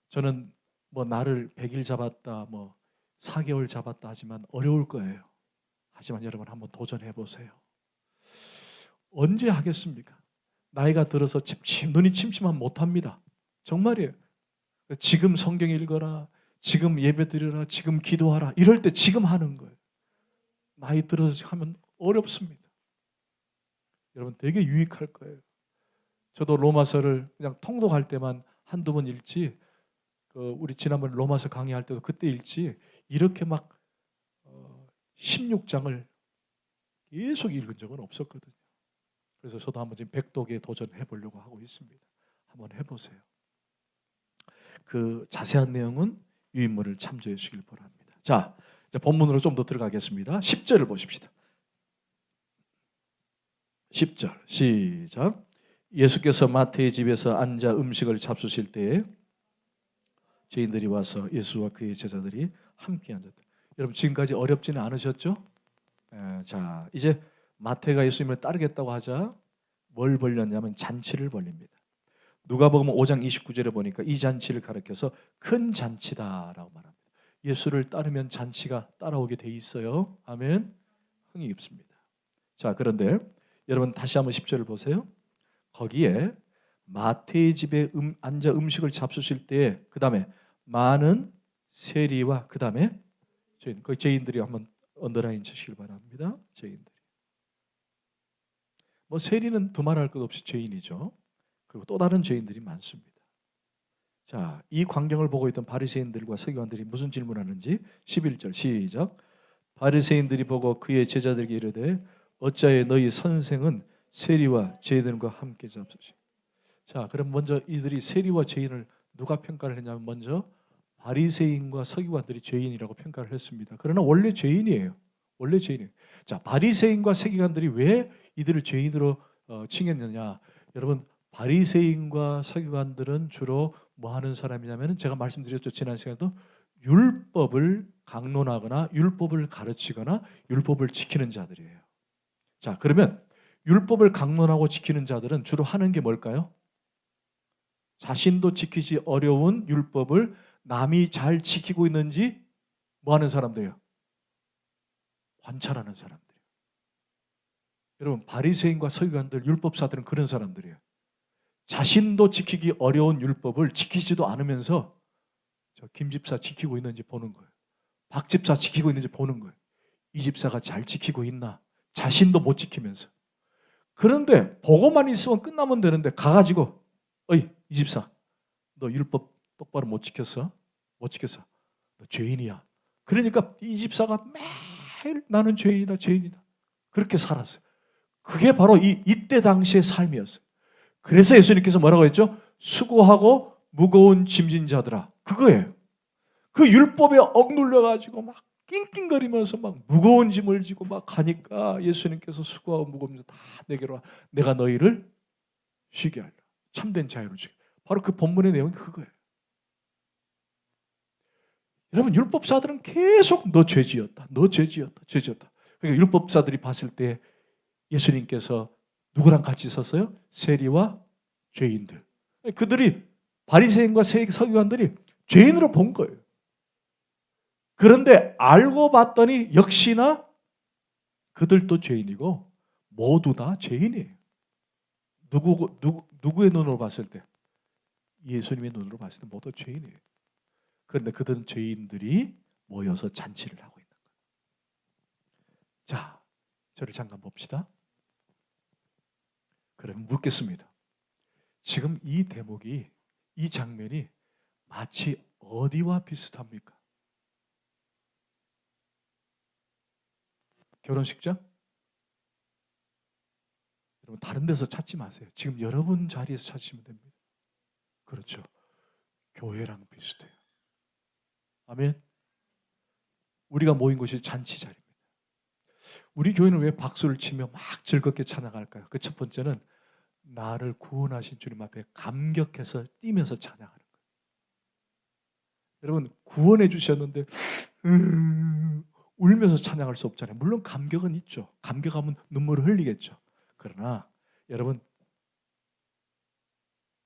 저는 뭐 나를 100일 잡았다, 뭐 4개월 잡았다 하지만 어려울 거예요. 하지만 여러분 한번 도전해 보세요. 언제 하겠습니까? 나이가 들어서 눈이 침침하면 못합니다. 정말이에요. 지금 성경 읽어라, 지금 예배 드려라, 지금 기도하라 이럴 때 지금 하는 거예요. 나이 들어서 하면 어렵습니다. 여러분 되게 유익할 거예요. 저도 로마서를 그냥 통독할 때만 한두 번 읽지, 우리 지난번 로마서 강의할 때도 그때 읽지 이렇게 막 16장을 계속 읽은 적은 없었거든요. 그래서 저도 한번 지금 100독에 도전해 보려고 하고 있습니다. 한번 해보세요. 그 자세한 내용은 유인물을 참조해 주시길 바랍니다. 자, 이제 본문으로 좀 더 들어가겠습니다. 10절을 보십시다. 10절 시작. 예수께서 마태의 집에서 앉아 음식을 잡수실 때에 죄인들이 와서 예수와 그의 제자들이 함께 앉았다. 여러분 지금까지 어렵지는 않으셨죠? 자, 이제 마태가 예수님을 따르겠다고 하자 뭘 벌렸냐면 잔치를 벌립니다. 누가복음 5장 29절에 보니까 이 잔치를 가리켜서 큰 잔치다라고 말합니다. 예수를 따르면 잔치가 따라오게 돼 있어요. 아멘. 흥이 깊습니다. 자, 그런데 여러분 다시 한번 10절을 보세요. 거기에 마태의 집에 앉아 음식을 잡수실 때에 그 다음에 많은 세리와 그 다음에 죄인, 그 죄인들이 한번 언더라인 치시길 바랍니다. 죄인들이. 뭐 세리는 두말할 것 없이 죄인이죠. 그리고 또 다른 죄인들이 많습니다. 자, 이 광경을 보고 있던 바리새인들과 서기관들이 무슨 질문하는지 11절 시작. 바리새인들이 보고 그의 제자들에게 이르되 어찌하여 너희 선생은 세리와 죄인들과 함께 잡수시. 자, 그럼 먼저 이들이 세리와 죄인을 누가 평가를 했냐면 먼저 바리새인과 서기관들이 죄인이라고 평가를 했습니다. 그러나 원래 죄인이에요. 원래 죄인이에요. 자, 바리새인과 서기관들이 왜 이들을 죄인으로 칭했느냐? 여러분, 바리새인과 서기관들은 주로 뭐 하는 사람이냐면 제가 말씀드렸죠. 지난 시간에도 율법을 강론하거나 율법을 가르치거나 율법을 지키는 자들이에요. 자, 그러면 율법을 강론하고 지키는 자들은 주로 하는 게 뭘까요? 자신도 지키기 어려운 율법을 남이 잘 지키고 있는지 뭐 하는 사람들이에요? 관찰하는 사람들이에요. 여러분, 바리새인과 서기관들, 율법사들은 그런 사람들이에요. 자신도 지키기 어려운 율법을 지키지도 않으면서 저 김 집사 지키고 있는지 보는 거예요. 박 집사 지키고 있는지 보는 거예요. 이 집사가 잘 지키고 있나? 자신도 못 지키면서. 그런데 보고만 있으면 끝나면 되는데 가가지고 어이 이 집사 너 율법 똑바로 못 지켰어? 못 지켰어. 너 죄인이야. 그러니까 이 집사가 매일 나는 죄인이다 죄인이다. 그렇게 살았어요. 그게 바로 이때 당시의 삶이었어요. 그래서 예수님께서 뭐라고 했죠? 수고하고 무거운 짐진 자들아. 그거예요. 그 율법에 억눌려가지고 막 낑낑거리면서 막 무거운 짐을 지고 막 가니까 예수님께서 수고하고 무거운 짐 다 내게로 와. 내가 너희를 쉬게 하리라. 참된 자유를 주게. 바로 그 본문의 내용이 그거예요. 여러분, 율법사들은 계속 너 죄지었다. 너 죄지었다. 죄지었다. 그러니까 율법사들이 봤을 때 예수님께서 누구랑 같이 있었어요? 세리와 죄인들. 그들이 바리새인과 서기관들이 죄인으로 본 거예요. 그런데 알고 봤더니 역시나 그들도 죄인이고 모두 다 죄인이에요. 누구의 눈으로 봤을 때? 예수님의 눈으로 봤을 때 모두 죄인이에요. 그런데 그들은 죄인들이 모여서 잔치를 하고 있는 거예요. 자, 저를 잠깐 봅시다. 그럼 묻겠습니다. 지금 이 대목이, 이 장면이 마치 어디와 비슷합니까? 결혼식장? 여러분, 다른 데서 찾지 마세요. 지금 여러분 자리에서 찾으시면 됩니다. 그렇죠. 교회랑 비슷해요. 아멘. 우리가 모인 곳이 잔치 자리입니다. 우리 교회는 왜 박수를 치며 막 즐겁게 찬양할까요? 그 첫 번째는 나를 구원하신 주님 앞에 감격해서 뛰면서 찬양하는 거예요. 여러분, 구원해 주셨는데 울면서 찬양할 수 없잖아요. 물론 감격은 있죠. 감격하면 눈물을 흘리겠죠. 그러나 여러분,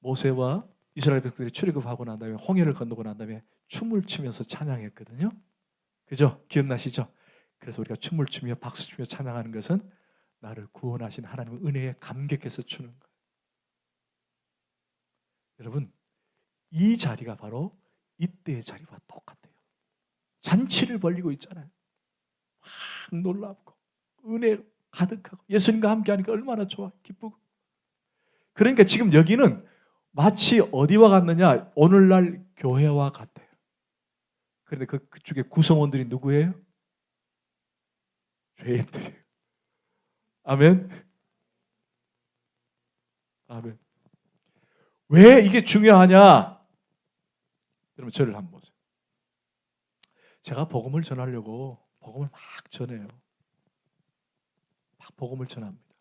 모세와 이스라엘 백성들이 출애굽하고 난 다음에 홍해를 건너고 난 다음에 춤을 추면서 찬양했거든요. 그죠? 기억나시죠? 그래서 우리가 춤을 추며 박수 치며 찬양하는 것은 나를 구원하신 하나님의 은혜에 감격해서 추는 거예요. 여러분, 이 자리가 바로 이때의 자리와 똑같아요. 잔치를 벌리고 있잖아요. 확 놀랍고 은혜 가득하고 예수님과 함께 하니까 얼마나 좋아, 기쁘고. 그러니까 지금 여기는 마치 어디와 같느냐? 오늘날 교회와 같아요. 그런데 그쪽에 구성원들이 누구예요? 죄인들이에요. 아멘. 아멘. 왜 이게 중요하냐? 여러분, 저를 한번 보세요. 제가 복음을 전하려고 복음을 막 전해요. 막 복음을 전합니다.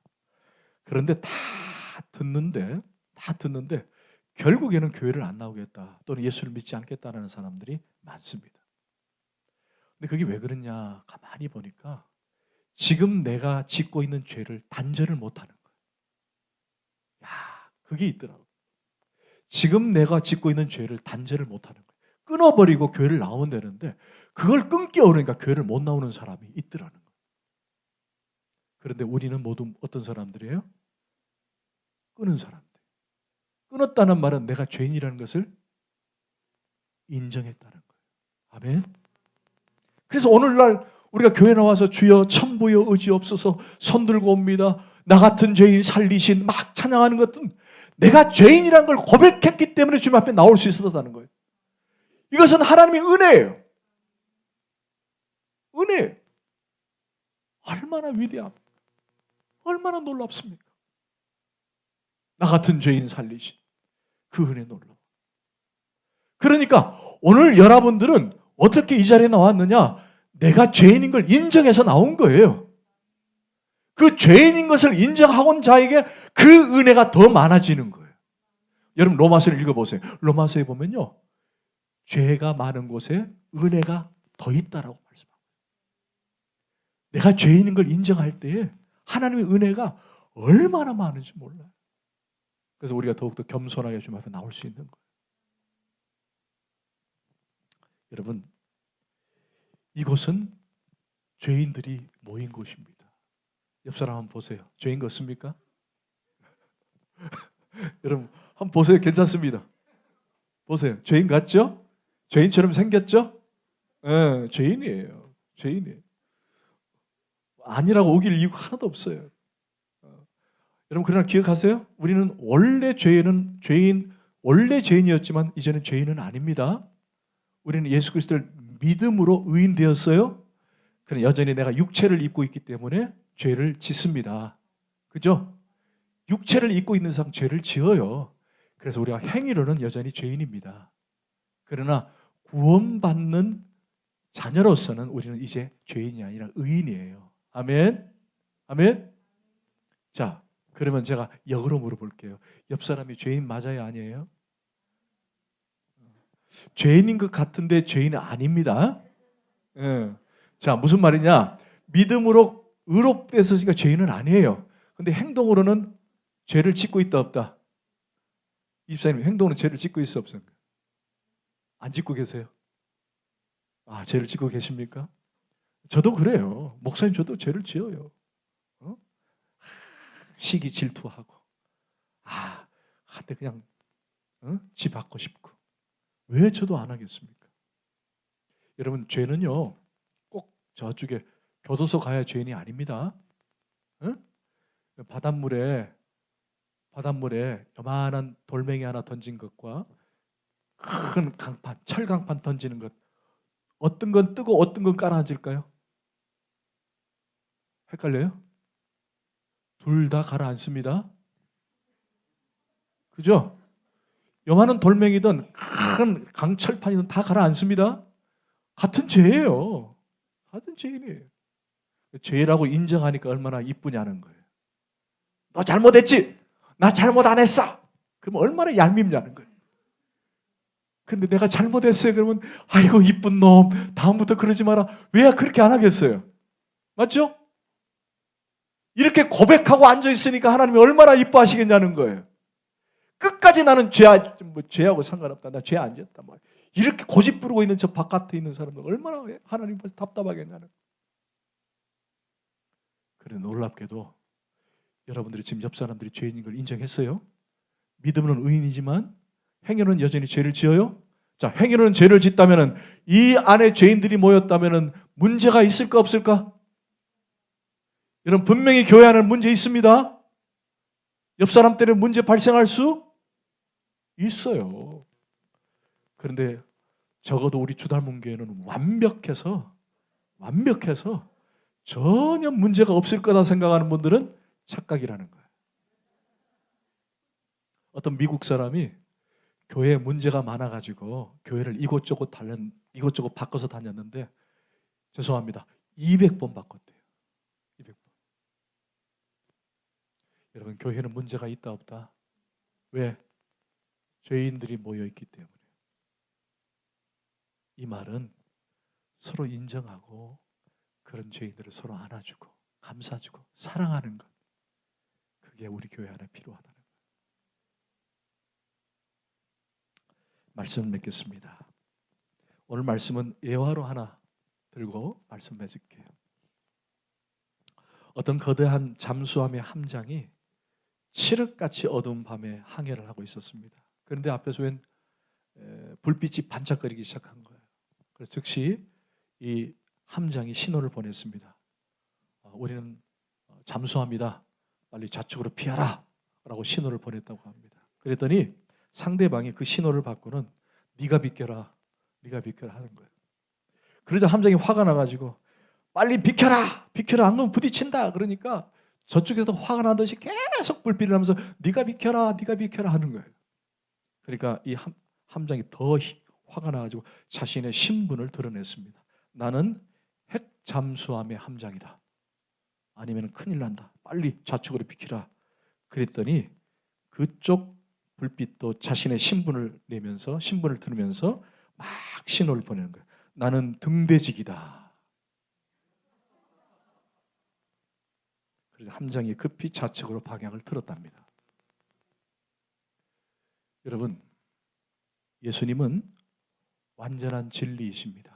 그런데 다 듣는데 결국에는 교회를 안 나오겠다 또는 예수를 믿지 않겠다는 사람들이 많습니다. 근데 그게 왜 그러냐? 가만히 보니까 지금 내가 짓고 있는 죄를 단절을 못하는 거예요. 야, 그게 있더라고요. 지금 내가 짓고 있는 죄를 단절을 못하는 거예요. 끊어버리고 교회를 나오면 되는데 그걸 끊기 어려우니까 교회를 못 나오는 사람이 있더라는 거예요. 그런데 우리는 모두 어떤 사람들이에요? 끊은 사람들. 끊었다는 말은 내가 죄인이라는 것을 인정했다는 거예요. 아멘. 그래서 오늘날 우리가 교회 나와서 주여 천부여 의지없어서 손 들고 옵니다. 나 같은 죄인 살리신 막 찬양하는 것은 내가 죄인이라는 걸 고백했기 때문에 주님 앞에 나올 수 있었다는 거예요. 이것은 하나님의 은혜예요. 은혜. 얼마나 위대합니까? 얼마나 놀랍습니까? 나 같은 죄인 살리신 그 은혜 놀라워. 그러니까 오늘 여러분들은 어떻게 이 자리에 나왔느냐? 내가 죄인인 걸 인정해서 나온 거예요. 그 죄인인 것을 인정하고 온 자에게 그 은혜가 더 많아지는 거예요. 여러분 로마서를 읽어보세요. 로마서에 보면요. 죄가 많은 곳에 은혜가 더 있다라고 말씀합니다. 내가 죄인인 걸 인정할 때에 하나님의 은혜가 얼마나 많은지 몰라요. 그래서 우리가 더욱더 겸손하게 주님 앞에 나올 수 있는 거예요. 여러분, 이곳은 죄인들이 모인 곳입니다. 옆 사람 한번 보세요. 죄인 같습니까? 여러분 한번 보세요. 괜찮습니다. 보세요. 죄인 같죠? 죄인처럼 생겼죠? 네, 죄인이에요. 죄인이에요. 아니라고 우길 이유가 하나도 없어요. 여러분 그러나 기억하세요? 우리는 원래 원래 죄인이었지만 이제는 죄인은 아닙니다. 우리는 예수 그리스도를 믿음으로 의인되었어요. 그러나 여전히 내가 육체를 입고 있기 때문에 죄를 짓습니다. 그죠? 육체를 입고 있는 이상 죄를 지어요. 그래서 우리가 행위로는 여전히 죄인입니다. 그러나 구원받는 자녀로서는 우리는 이제 죄인이 아니라 의인이에요. 아멘? 아멘? 자, 그러면 제가 역으로 물어볼게요. 옆 사람이 죄인 맞아요? 아니에요? 죄인인 것 같은데 죄인은 아닙니다. 예. 자, 무슨 말이냐? 믿음으로 의롭되었으니까 죄인은 아니에요. 근데 행동으로는 죄를 짓고 있다 없다? 입사님 행동으로 죄를 짓고 있어 없습니까? 안 짓고 계세요? 아, 죄를 짓고 계십니까? 저도 그래요. 목사님 저도 죄를 지어요. 시기 질투하고 한때 그냥 지 받고 싶고 왜 저도 안 하겠습니까? 여러분 죄는요 꼭 저쪽에 교도소 가야 죄인이 아닙니다. 바닷물에 요만한 돌멩이 하나 던진 것과 큰 강판, 철강판 던지는 것 어떤 건 뜨고 어떤 건 깔아앉을까요? 헷갈려요? 둘 다 가라앉습니다. 그죠? 요만한 돌멩이든 큰 강철판이든 다 가라앉습니다. 같은 죄예요. 같은 죄인이에요. 죄라고 인정하니까 얼마나 이쁘냐는 거예요. 너 잘못했지? 나 잘못 안 했어. 그럼 얼마나 얄밉냐는 거예요. 근데 내가 잘못했어요. 그러면 아이고 이쁜 놈 다음부터 그러지 마라. 왜 그렇게 안 하겠어요? 맞죠? 이렇게 고백하고 앉아있으니까 하나님이 얼마나 이뻐하시겠냐는 거예요. 끝까지 나는 죄하고 상관없다. 나 죄 안 지었다. 이렇게 고집 부르고 있는 저 바깥에 있는 사람들 얼마나 하나님 앞에서 답답하겠냐는 거예요. 그래 놀랍게도 여러분들이 지금 옆 사람들이 죄인인 걸 인정했어요. 믿음으로는 의인이지만 행위로는 여전히 죄를 지어요. 자, 행위로는 죄를 짓다면 이 안에 죄인들이 모였다면 문제가 있을까 없을까? 여러분 분명히 교회 안에 문제 있습니다. 옆 사람 때문에 문제 발생할 수 있어요. 그런데 적어도 우리 주달문교회는 완벽해서 전혀 문제가 없을 거다 생각하는 분들은 착각이라는 거예요. 어떤 미국 사람이 교회에 문제가 많아가지고 교회를 이곳저곳 바꿔서 다녔는데 죄송합니다. 200번 바꿨대요. 200번. 여러분 교회는 문제가 있다 없다? 왜? 죄인들이 모여있기 때문에. 이 말은 서로 인정하고 그런 죄인들을 서로 안아주고 감싸주고 사랑하는 것. 그게 우리 교회 안에 필요하다는 거예요. 말씀 맺겠습니다. 오늘 말씀은 예화로 하나 들고 말씀 맺을게요. 어떤 거대한 잠수함의 함장이 칠흑같이 어두운 밤에 항해를 하고 있었습니다. 그런데 앞에서 웬 불빛이 반짝거리기 시작한 거예요. 그래서 즉시 이 함장이 신호를 보냈습니다. 우리는 잠수함이다. 빨리 좌측으로 피하라 라고 신호를 보냈다고 합니다. 그랬더니 상대방이 그 신호를 받고는 네가 비켜라, 네가 비켜라 하는 거예요. 그러자 함장이 화가 나가지고 빨리 비켜라, 비켜라, 안 그러면 부딪힌다. 그러니까 저쪽에서 화가 나듯이 계속 불빛을 하면서 네가 비켜라, 네가 비켜라 하는 거예요. 그러니까 이 함장이 더 화가 나가지고 자신의 신분을 드러냈습니다. 나는 핵 잠수함의 함장이다. 아니면 큰일 난다. 빨리 좌측으로 비키라. 그랬더니 그쪽 불빛도 자신의 신분을 내면서, 신분을 들으면서 막 신호를 보내는 거예요. 나는 등대직이다. 그래서 함장이 급히 좌측으로 방향을 틀었답니다. 여러분, 예수님은 완전한 진리이십니다.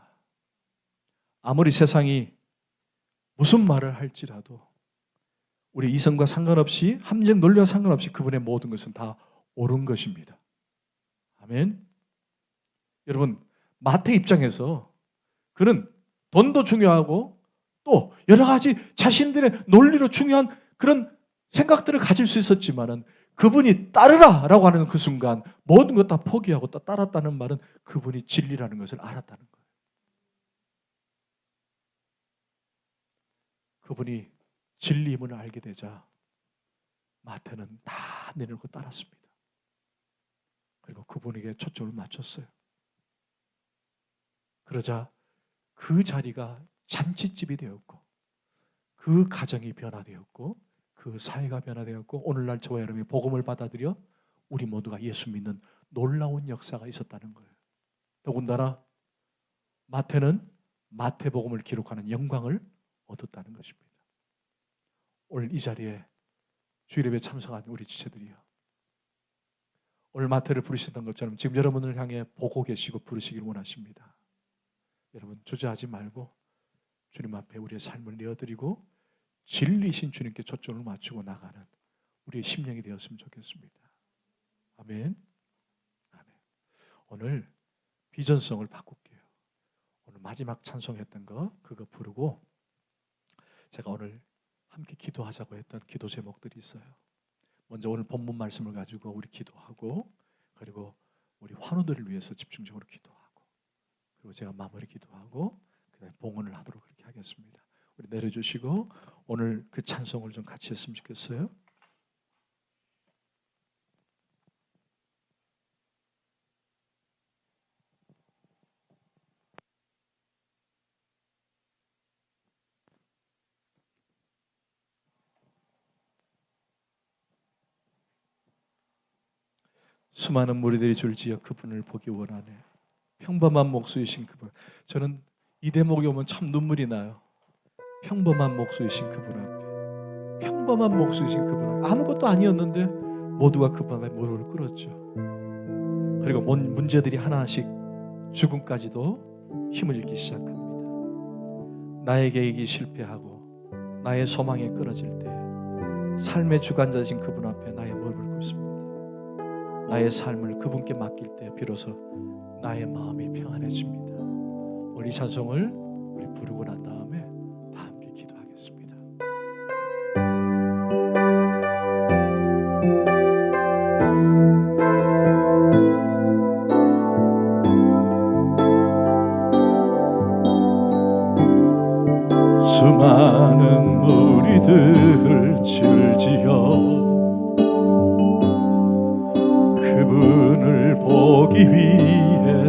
아무리 세상이 무슨 말을 할지라도 우리 이성과 상관없이, 함정 논리와 상관없이 그분의 모든 것은 다 옳은 것입니다. 아멘. 여러분, 마태 입장에서 그는 돈도 중요하고 또 여러 가지 자신들의 논리로 중요한 그런 생각들을 가질 수 있었지만은 그분이 따르라 라고 하는 그 순간 모든 것 다 포기하고 따랐다는 말은 그분이 진리라는 것을 알았다는 거예요. 그분이 진리임을 알게 되자 마태는 다 내려놓고 따랐습니다. 그리고 그분에게 초점을 맞췄어요. 그러자 그 자리가 잔치집이 되었고 그 가정이 변화되었고 그 사회가 변화되었고 오늘날 저와 여러분이 복음을 받아들여 우리 모두가 예수 믿는 놀라운 역사가 있었다는 거예요. 더군다나 마태는 마태복음을 기록하는 영광을 얻었다는 것입니다. 오늘 이 자리에 주일예배에 참석한 우리 지체들이요, 오늘 마태를 부르셨던 것처럼 지금 여러분을 향해 보고 계시고 부르시길 원하십니다. 여러분, 주저하지 말고 주님 앞에 우리의 삶을 내어드리고 진리신 주님께 초점을 맞추고 나가는 우리의 심령이 되었으면 좋겠습니다. 아멘. 아멘. 오늘 비전성을 바꿀게요. 오늘 마지막 찬송했던 거 그거 부르고 제가 오늘 함께 기도하자고 했던 기도 제목들이 있어요. 먼저 오늘 본문 말씀을 가지고 우리 기도하고, 그리고 우리 환우들을 위해서 집중적으로 기도하고, 그리고 제가 마무리 기도하고 그다음에 봉헌을 하도록 그렇게 하겠습니다. 우리 내려주시고 오늘 그 찬송을 좀 같이 했으면 좋겠어요. 수많은 무리들이 줄지어 그분을 보기 원하네. 평범한 목수이신 그분. 저는 이 대목이 오면 참 눈물이 나요. 평범한 목수이신 그분 앞에, 평범한 목수이신 그분 앞에, 아무것도 아니었는데 모두가 그분 앞에 무릎을 꿇었죠. 그리고 문제들이 하나씩 죽음까지도 힘을 잃기 시작합니다. 나의 계획이 실패하고 나의 소망이 끊어질 때 삶의 주관자이신 그분 앞에 나의 무릎을 꿇습니다. 나의 삶을 그분께 맡길 때 비로소 나의 마음이 평안해집니다. 오늘 이 찬송을 우리 부르고 난 다음에 다 함께 기도하겠습니다. 수많은 무리들을 줄지어 그분을 보기 위해,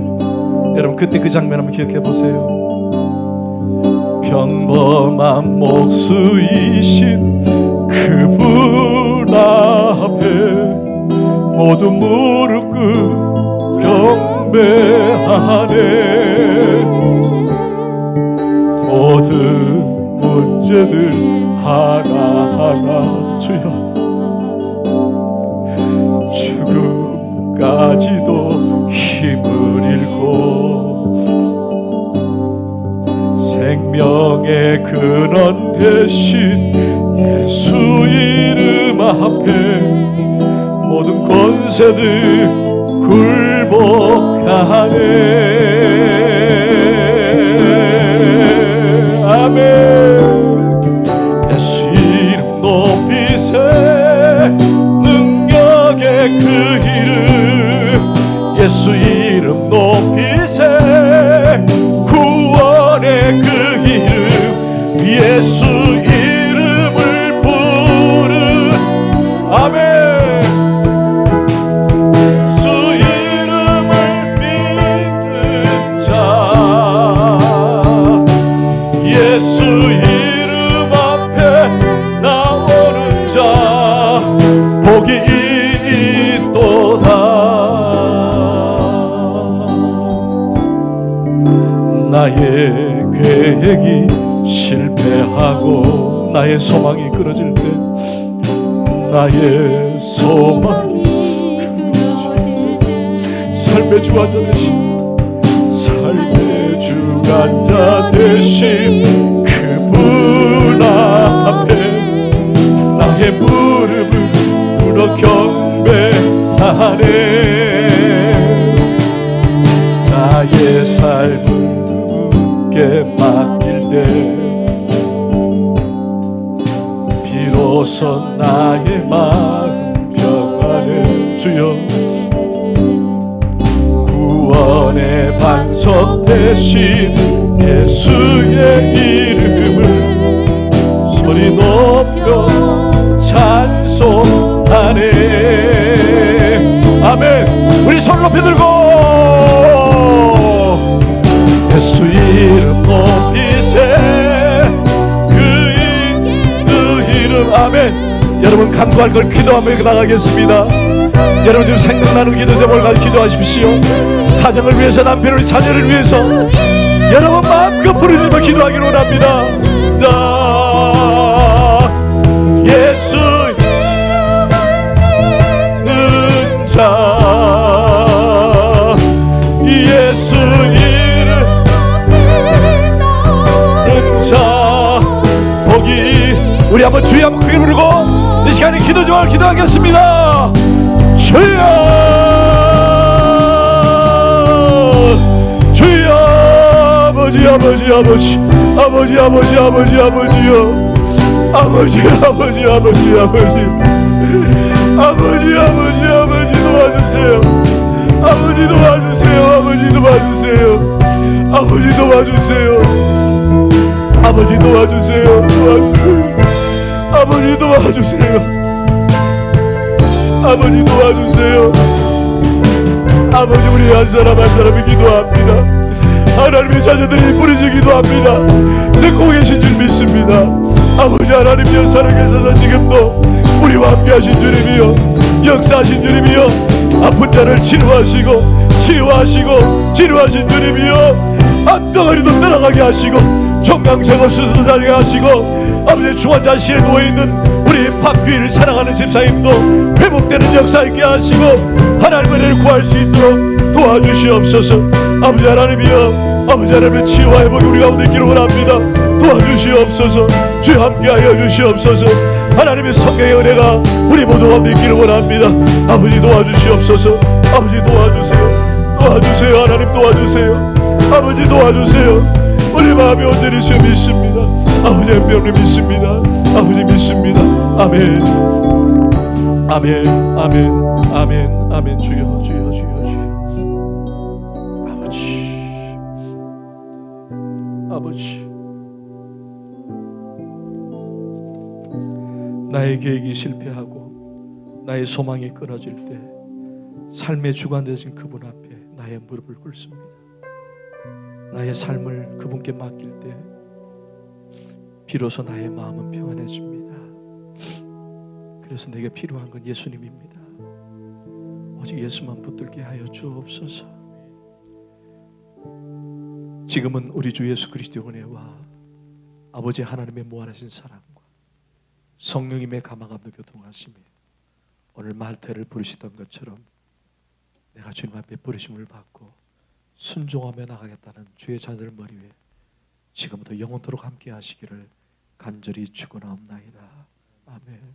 여러분 그때 그 장면 한번 기억해 보세요. 평범한 목수이신 그분 앞에 모두 무릎 꿇고 경배하네. 모든 문제들 하나하나 주여 죽음까지도 힘을 잃고 생명의 근원 대신 예수 이름 앞에 모든 권세들 굴복하네. 아멘. 예수 이름 높이세. 능력의 그 이름 예수 이름 높이세. 구원의 그 이름 예수 이름을 부르. 아멘. 예수 이름을 믿는 자 예수 이름 앞에 나오는 자 복이 있도다. 나의 계획이 실패하고 나의 소망이 끊어질 때 나의 소망이 삶의 주관자 되신 삶의 주관자 되신 그분 앞에 나의 무릎을 꿇어 경배하네. 나의 삶을 그분께 맡길 때 비로소 나의 마음 평안해. 주여 구원의 반석 대신 예수의 이름을 소리 높여 찬송하네. 아멘. 우리 손 높이 들고 예수 이름 높이세. 그 이름. 아멘. 여러분 간구할 걸 기도하며 나가겠습니다. 여러분 지금 생각나는 기도 제목을 가지고 기도하십시오. 가정을 위해서, 남편을, 자녀를 위해서 여러분 마음껏 부르짖어 기도하기를 원합니다. 예수 이름은 자 예수 이름은 자 복이. 우리 한번 주여 한번 크게 부르고 이 시간에 기도 제목을 기도하겠습니다. 주여 주여 아버지 아버지 아버지 아버지 아버지 아버지 아버지요 아버지 아버지 아버지 아버지 아버지 아버지 아버지 도와주세요. 아버지 도와주세요. 아버지 도와주세요. 아버지 도와주세요. 아버지 도와주세요. 아버지 도와주세요. 아버지 도와주세요. 아버지 우리 한 사람 한 사람이 기도합니다. 하나님의 자녀들이 부르짖기도 합니다. 듣고 계신 줄 믿습니다. 아버지 하나님여 살아계셔서 지금도 우리와 함께 하신 주님이여 역사하신 주님이여 아픈 자를 치료하시고 치유하시고 치료하신 주님이여 암덩어리도 떠나가게 하시고 종강제거 수술도 자리게 하시고 아버지 중환자실에 누워있는 우리 박귀를 사랑하는 집사님도 회복되는 역사 있게 하시고 하나님의 은혜를 구할 수 있도록 도와주시옵소서. 아버지 하나님이여 아버지 하나님의 치유와 회복이 우리 가운데 있기를 원합니다. 도와주시옵소서. 주여 함께하여 주시옵소서. 하나님의 성령의 은혜가 우리 모두 가운데 있기를 원합니다. 아버지 도와주시옵소서. 아버지 도와주세요. 도와주세요. 하나님 도와주세요. 아버지 도와주세요. 우리 마음이 온전히 주여 믿습니다. 아버지 한편을 믿습니다. 아버지 믿습니다. 아멘 아멘 아멘 아멘 아멘. 주여 주여 주여 주여. 아버지 아버지 나의 계획이 실패하고 나의 소망이 끊어질 때 삶의 주관 되신 그분 앞에 나의 무릎을 꿇습니다. 나의 삶을 그분께 맡길 때 비로소 나의 마음은 평안해집니다. 그래서 내게 필요한 건 예수님입니다. 오직 예수만 붙들게 하여 주옵소서. 지금은 우리 주 예수 그리스도의 은혜와 아버지 하나님의 무한하신 사랑과 성령님의 감화감도 교통하심이 오늘 말태를 부르시던 것처럼 내가 주님 앞에 부르심을 받고 순종하며 나가겠다는 주의 자녀들 머리 위에 지금부터 영원토록 함께 하시기를 간절히 축원하옵나이다. 아멘.